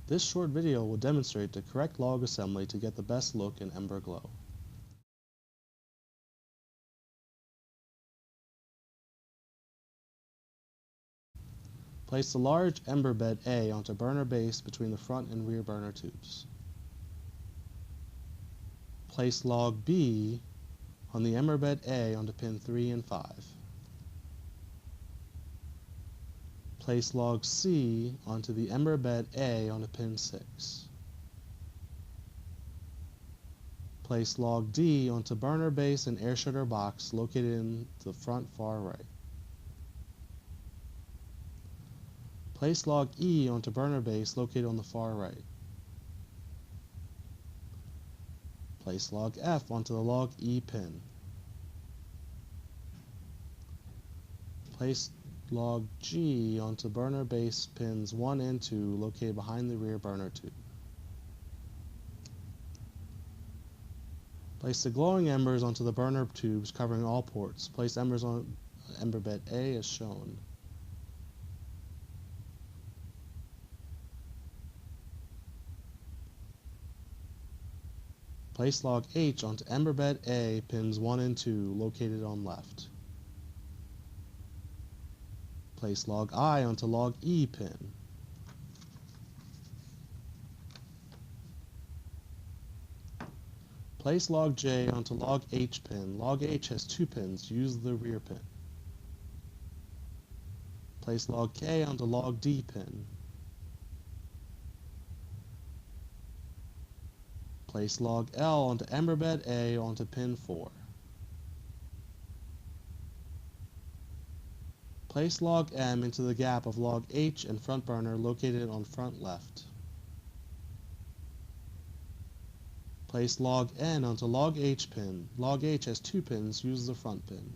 This short video will demonstrate the correct log assembly to get the best look in Ember Glow. Place the large Ember Bed A onto burner base between the front and rear burner tubes. Place log B on the Ember Bed A onto pin 3 and 5. Place log C onto the Ember Bed A onto pin 6. Place log D onto burner base and air shutter box located in the front far right. Place log E onto burner base located on the far right. Place log F onto the log E pin. Place log G onto burner base pins 1 and 2 located behind the rear burner tube. Place the glowing embers onto the burner tubes covering all ports. Place embers on Ember Bed A as shown. Place log H onto Ember Bed A pins 1 and 2 located on left. Place log I onto log E pin. Place log J onto log H pin. Log H has 2 pins. Use the rear pin. Place log K onto log D pin. Place log L onto Ember Bed A onto pin 4. Place log M into the gap of log H and front burner located on front left. Place log N onto log H pin. Log H has 2 pins. Use the front pin.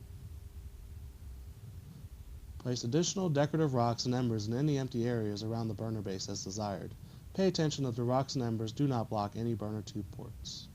Place additional decorative rocks and embers in any empty areas around the burner base as desired. Pay attention that the rocks and embers do not block any burner tube ports.